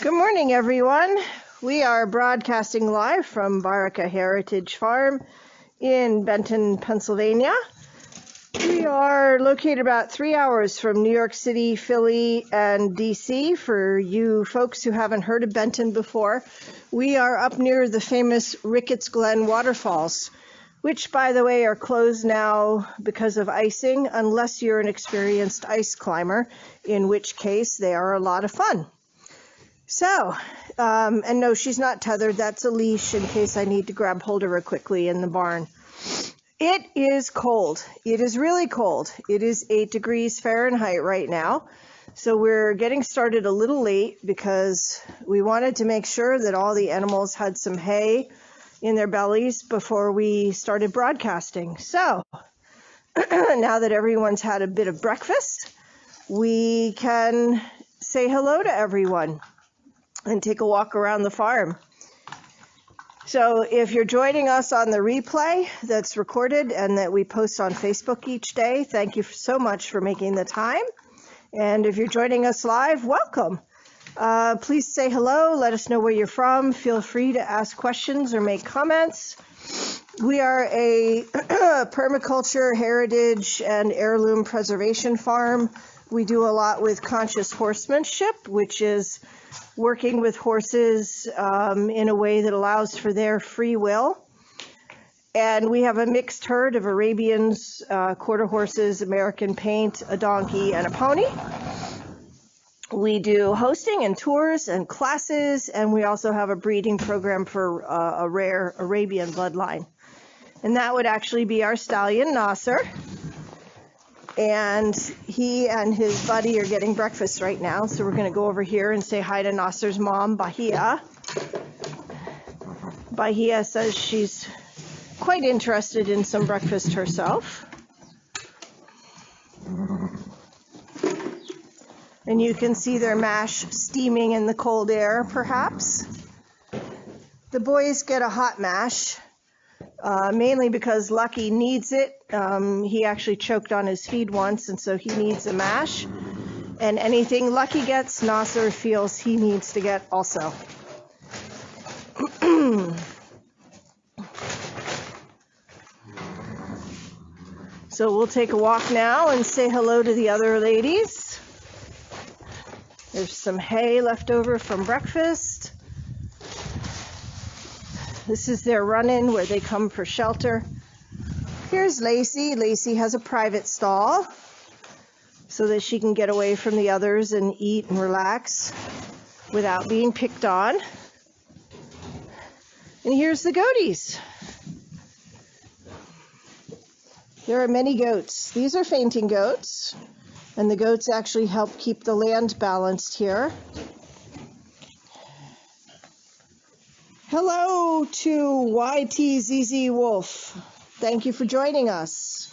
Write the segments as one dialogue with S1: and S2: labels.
S1: Good morning, everyone. We are broadcasting live from Barakah Heritage Farm in Benton, Pennsylvania. We are located about 3 hours from New York City, Philly, and DC. For you folks who haven't heard of Benton before, we are up near the famous Ricketts Glen waterfalls, which, by the way, are closed now because of icing, unless you're an experienced ice climber, in which case they are a lot of fun. So, and no, she's not tethered. That's a leash in case I need to grab hold of her quickly in the barn. It is cold. It is really cold. It is 8 degrees Fahrenheit right now. So we're getting started a little late because we wanted to make sure that all the animals had some hay in their bellies before we started broadcasting. So now that everyone's had a bit of breakfast, we can say hello to everyone and take a walk around the farm. So if you're joining us on the replay that's recorded and that we post on Facebook each day, thank you so much for making the time. And if you're joining us live, welcome. Please say hello, let us know where you're from. Feel free to ask questions or make comments. We are a permaculture, heritage, and heirloom preservation farm. We do a lot with conscious horsemanship, which is working with horses in a way that allows for their free will. And we have a mixed herd of Arabians, quarter horses, American paint, a donkey, and a pony. We do hosting and tours and classes, and we also have a breeding program for a rare Arabian bloodline. And that would actually be our stallion, Nasser. And he and his buddy are getting breakfast right now, so we're going to go over here and say hi to Nasser's mom, Bahia. Bahia says she's quite interested in some breakfast herself. And you can see their mash steaming in the cold air, perhaps. The boys get a hot mash. Mainly because Lucky needs it. He actually choked on his feed once, and so he needs a mash. And anything Lucky gets, Nasser feels he needs to get also. So we'll take a walk now and say hello to the other ladies. There's some hay left over from breakfast. This is their run-in where they come for shelter. Here's Lacey. Lacey has a private stall so that she can get away from the others and eat and relax without being picked on. And here's the goaties. There are many goats. These are fainting goats, and the goats actually help keep the land balanced here. Hello to YTZZ Wolf. Thank you for joining us.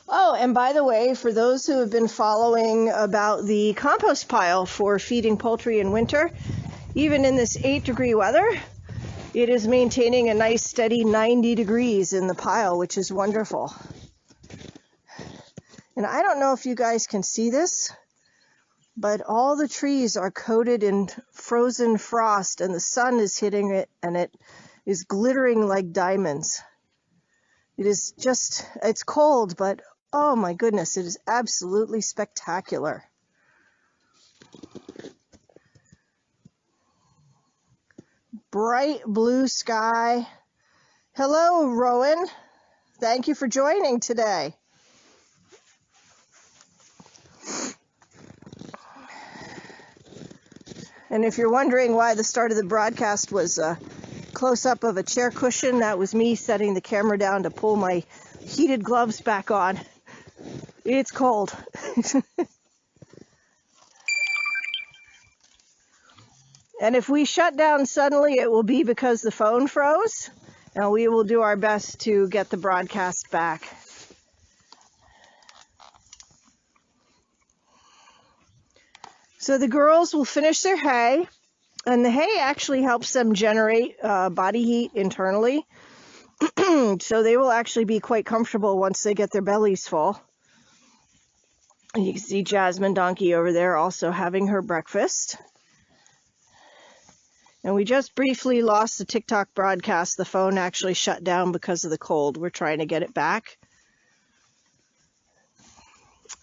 S1: Oh, and by the way, for those who have been following about the compost pile for feeding poultry in winter, even in this 8-degree weather, it is maintaining a nice steady 90 degrees in the pile, which is wonderful. And I don't know if you guys can see this, but all the trees are coated in frozen frost, and the sun is hitting it, and it is glittering like diamonds. It is just, it's cold, but oh my goodness, it is absolutely spectacular. Bright blue sky. Hello, Rowan. Thank you for joining today. And if you're wondering why the start of the broadcast was a close-up of a chair cushion, that was me setting the camera down to pull my heated gloves back on. It's cold. And if we shut down suddenly, it will be because the phone froze, and we will do our best to get the broadcast back. So the girls will finish their hay, and the hay actually helps them generate body heat internally. So they will actually be quite comfortable once they get their bellies full. You can see Jasmine Donkey over there also having her breakfast. And we just briefly lost the TikTok broadcast. The phone actually shut down because of the cold. We're trying to get it back.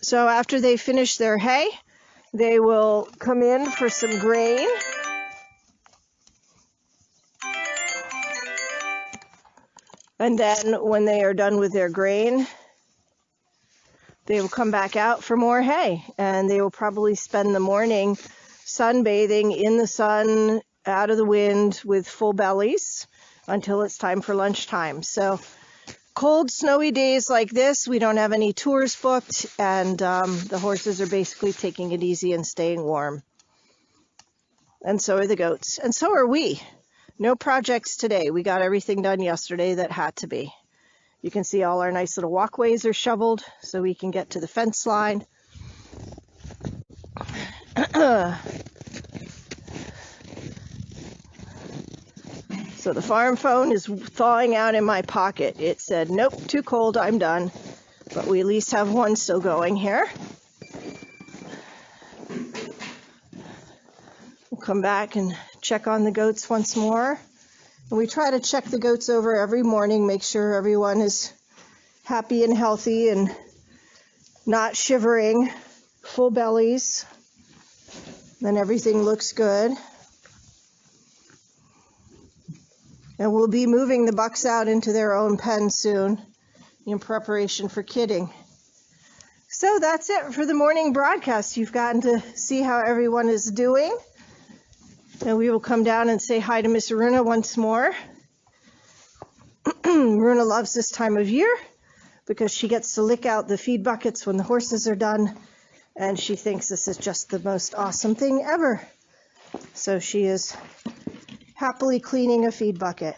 S1: So after they finish their hay, they will come in for some grain. And then when they are done with their grain, they will come back out for more hay. And they will probably spend the morning sunbathing in the sun, out of the wind, with full bellies until it's time for lunchtime. So cold, snowy days like this, we don't have any tours booked, and the horses are basically taking it easy and staying warm. And so are the goats, and so are we. No projects today. We got everything done yesterday that had to be. You can see all our nice little walkways are shoveled so we can get to the fence line. So the farm phone is thawing out in my pocket. It said, nope, too cold, I'm done. But we at least have one still going here. We'll come back and check on the goats once more. And we try to check the goats over every morning, make sure everyone is happy and healthy and not shivering, full bellies. Then everything looks good. And we'll be moving the bucks out into their own pen soon in preparation for kidding. So that's it for the morning broadcast. You've gotten to see how everyone is doing. And we will come down and say hi to Miss Runa once more. Runa loves this time of year because she gets to lick out the feed buckets when the horses are done. And she thinks this is just the most awesome thing ever. So she is happily cleaning a feed bucket.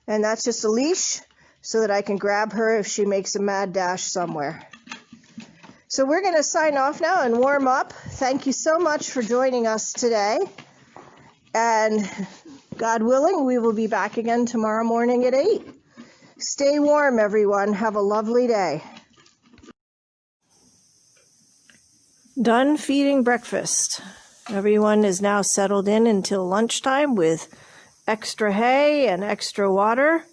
S1: And that's just a leash so that I can grab her if she makes a mad dash somewhere. So we're going to sign off now and warm up. Thank you so much for joining us today. And God willing, we will be back again tomorrow morning at 8. Stay warm, everyone. Have a lovely day. Done feeding breakfast. Everyone is now settled in until lunchtime with extra hay and extra water.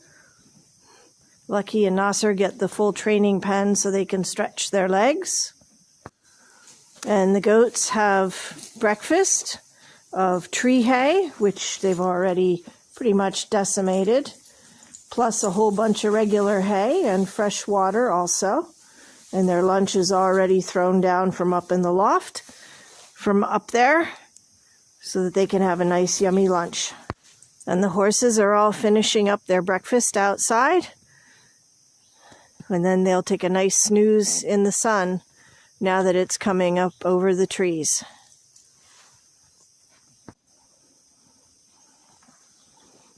S1: Lucky and Nasser get the full training pen so they can stretch their legs. And the goats have breakfast of tree hay, which they've already pretty much decimated, plus a whole bunch of regular hay and fresh water also. And their lunch is already thrown down from up in the loft, from up there, so that they can have a nice yummy lunch. And the horses are all finishing up their breakfast outside. And then they'll take a nice snooze in the sun now that it's coming up over the trees.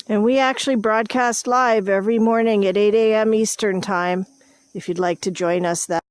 S1: And we actually broadcast live every morning at 8 a.m. Eastern Time, if you'd like to join us that